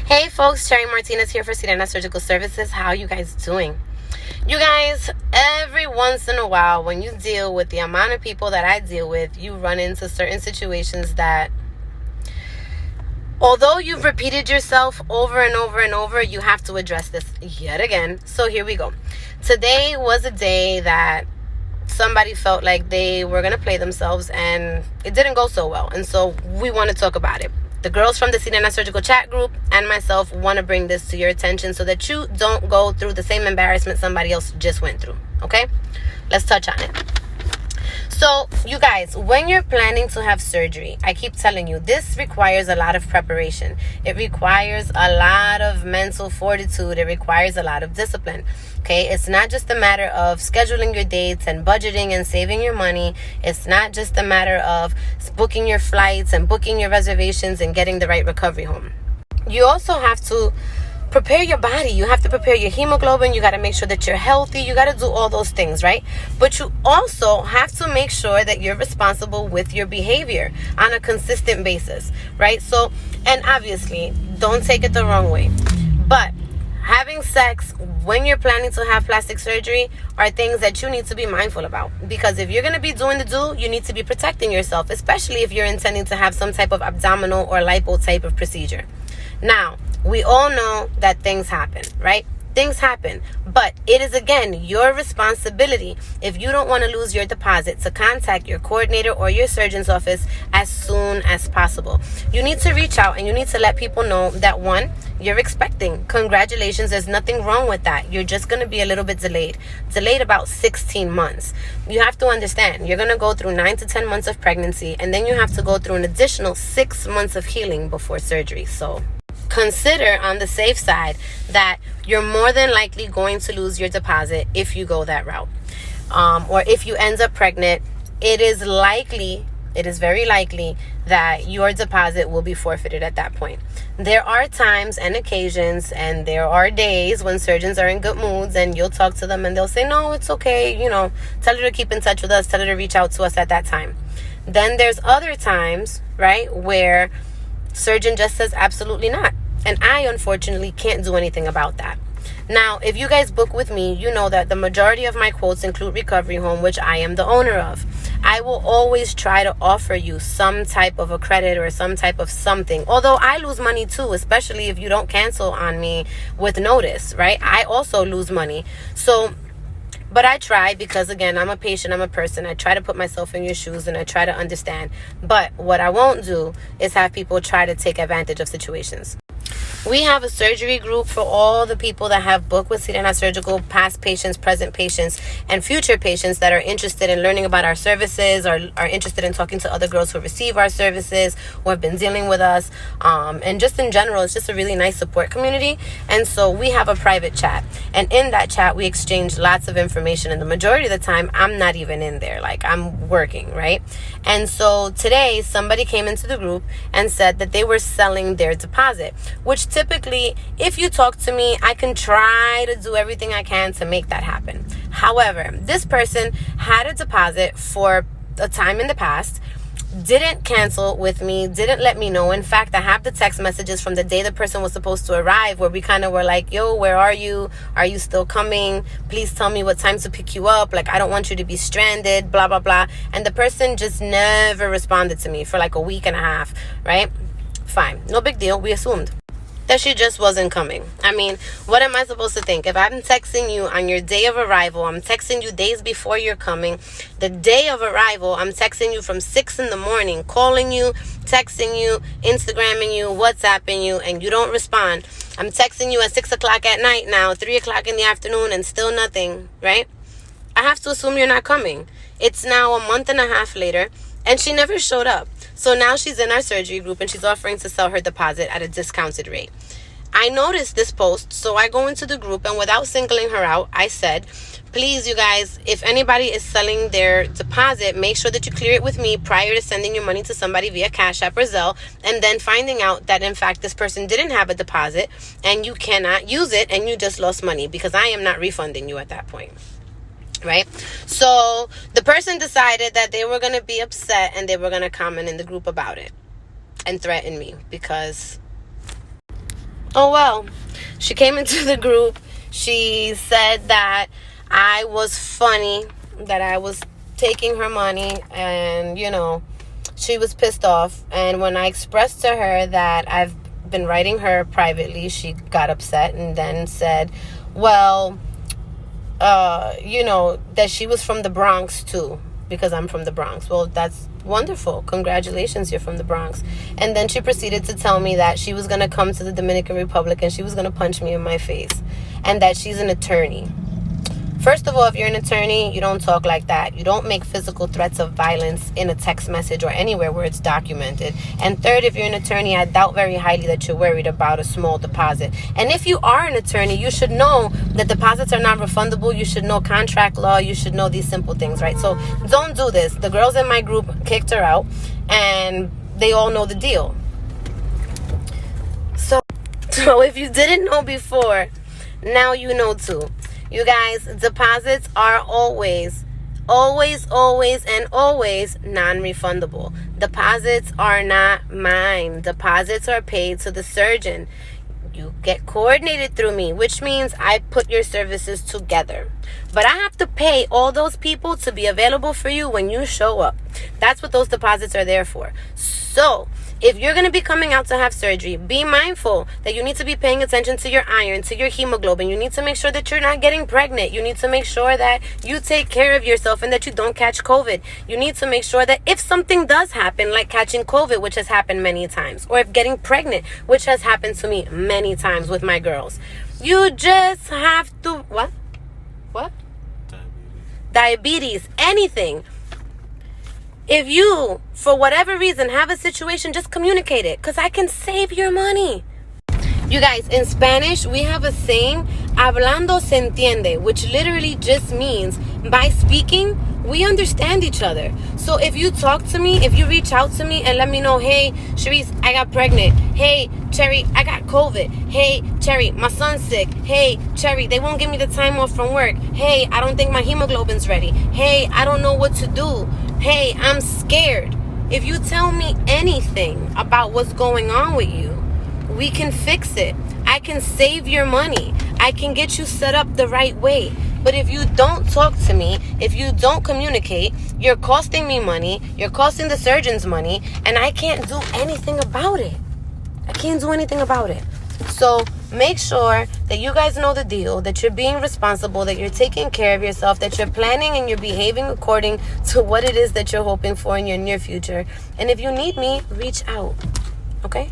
Hey folks, Cherry Martinez here for Sirena Surgical Services. How you guys doing? You guys, every once in a while when you deal with the amount of people that I deal with, you run into certain situations that, although you've repeated yourself over and over and over, you have to address this yet again. So here we go. Today was a day that somebody felt like they were going to play themselves and it didn't go so well. And so we want to talk about it. The girls from the Sirena Surgical chat group and myself want to bring this to your attention so that you don't go through the same embarrassment somebody else just went through. Okay? Let's touch on it. So, you guys, when you're planning to have surgery, I keep telling you, this requires a lot of preparation. It requires a lot of mental fortitude. It requires a lot of discipline. Okay, it's not just a matter of scheduling your dates and budgeting and saving your money. It's not just a matter of booking your flights and booking your reservations and getting the right recovery home. You also have to prepare your body. You have to prepare your hemoglobin. You got to make sure that you're healthy. You got to do all those things, right? But you also have to make sure that you're responsible with your behavior on a consistent basis, right? So, and obviously, don't take it the wrong way, but having sex when you're planning to have plastic surgery are things that you need to be mindful about, because if you're going to be doing the do, you need to be protecting yourself, especially if you're intending to have some type of abdominal or lipo type of procedure. Now, we all know that things happen, right? Things happen, but it is, again, your responsibility, if you don't want to lose your deposit, to contact your coordinator or your surgeon's office as soon as possible. You need to reach out and you need to let people know that, one, you're expecting. Congratulations, there's nothing wrong with that. You're just going to be a little bit delayed about 16 months. You have to understand, you're going to go through 9 to 10 months of pregnancy, and then you have to go through an additional 6 months of healing before surgery. So consider on the safe side that you're more than likely going to lose your deposit if you go that route. Or if you end up pregnant, it is very likely that your deposit will be forfeited at that point. There are times and occasions and there are days when surgeons are in good moods and you'll talk to them and they'll say, no, it's okay. Tell her to keep in touch with us. Tell her to reach out to us at that time. Then there's other times, right, where surgeon just says absolutely not. And I, unfortunately, can't do anything about that. Now, if you guys book with me, you know that the majority of my quotes include recovery home, which I am the owner of. I will always try to offer you some type of a credit or some type of something. Although I lose money too, especially if you don't cancel on me with notice, right? I also lose money. But I try, because, again, I'm a patient, I'm a person. I try to put myself in your shoes and I try to understand. But what I won't do is have people try to take advantage of situations. We have a surgery group for all the people that have booked with Sirena Surgical, past patients, present patients, and future patients that are interested in learning about our services or are interested in talking to other girls who receive our services, who have been dealing with us. And just in general, it's just a really nice support community. And so we have a private chat. And in that chat, we exchange lots of information. And the majority of the time, I'm not even in there. Like, I'm working, right? And so today, somebody came into the group and said that they were selling their deposit, which typically, if you talk to me, I can try to do everything I can to make that happen. However, this person had a deposit for a time in the past, didn't cancel with me, didn't let me know. In fact, I have the text messages from the day the person was supposed to arrive where we kind of were like, yo, where are you? Are you still coming? Please tell me what time to pick you up. Like, I don't want you to be stranded, blah, blah, blah. And the person just never responded to me for like a week and a half, right? Fine. No big deal. We assumed that she just wasn't coming. I mean, what am I supposed to think? If I'm texting you on your day of arrival, I'm texting you days before you're coming. The day of arrival, I'm texting you from 6 in the morning, calling you, texting you, Instagramming you, WhatsApping you, and you don't respond. I'm texting you at 6 o'clock at night now, 3 o'clock in the afternoon, and still nothing, right? I have to assume you're not coming. It's now a month and a half later, and she never showed up. So now she's in our surgery group and she's offering to sell her deposit at a discounted rate. I noticed this post, so I go into the group, and without singling her out, I said, please, you guys, if anybody is selling their deposit, make sure that you clear it with me prior to sending your money to somebody via Cash App or Zelle, and then finding out that, in fact, this person didn't have a deposit and you cannot use it and you just lost money, because I am not refunding you at that point. Right? So the person decided that they were going to be upset and they were going to comment in the group about it and threaten me, because Oh, well, she came into the group. She said that I was funny, that I was taking her money, and, she was pissed off. And when I expressed to her that I've been writing her privately, she got upset and then said, well, that she was from the Bronx too, because I'm from the Bronx. Well, that's wonderful. Congratulations, you're from the Bronx. And then she proceeded to tell me that she was going to come to the Dominican Republic and she was going to punch me in my face, and that she's an attorney. First of all, if you're an attorney, you don't talk like that. You don't make physical threats of violence in a text message or anywhere where it's documented. And third, if you're an attorney, I doubt very highly that you're worried about a small deposit. And if you are an attorney, you should know that deposits are not refundable. You should know contract law. You should know these simple things, right? So don't do this. The girls in my group kicked her out, and they all know the deal. So if you didn't know before, now you know too. You guys, deposits are always non-refundable. Deposits are not mine. Deposits are paid to the surgeon. You get coordinated through me, which means I put your services together. But I have to pay all those people to be available for you when you show up. That's what those deposits are there for. So if you're going to be coming out to have surgery, be mindful that you need to be paying attention to your iron, to your hemoglobin. You need to make sure that you're not getting pregnant. You need to make sure that you take care of yourself and that you don't catch COVID. You need to make sure that if something does happen, like catching COVID, which has happened many times, or if getting pregnant, which has happened to me many times with my girls, you just have to... What? Diabetes, anything. If you, for whatever reason, have a situation, just communicate it, because I can save your money. You guys, in Spanish, we have a saying, hablando se entiende, which literally just means by speaking, we understand each other. So if you talk to me, if you reach out to me and let me know, hey, Sharice, I got pregnant. Hey, Cherry, I got COVID. Hey, Cherry, my son's sick. Hey, Cherry, they won't give me the time off from work. Hey, I don't think my hemoglobin's ready. Hey, I don't know what to do. Hey, I'm scared. If you tell me anything about what's going on with you, we can fix it. I can save your money. I can get you set up the right way. But if you don't talk to me, if you don't communicate, you're costing me money, you're costing the surgeons money, and I can't do anything about it. I can't do anything about it. So make sure that you guys know the deal, that you're being responsible, that you're taking care of yourself, that you're planning and you're behaving according to what it is that you're hoping for in your near future. And if you need me, reach out. Okay?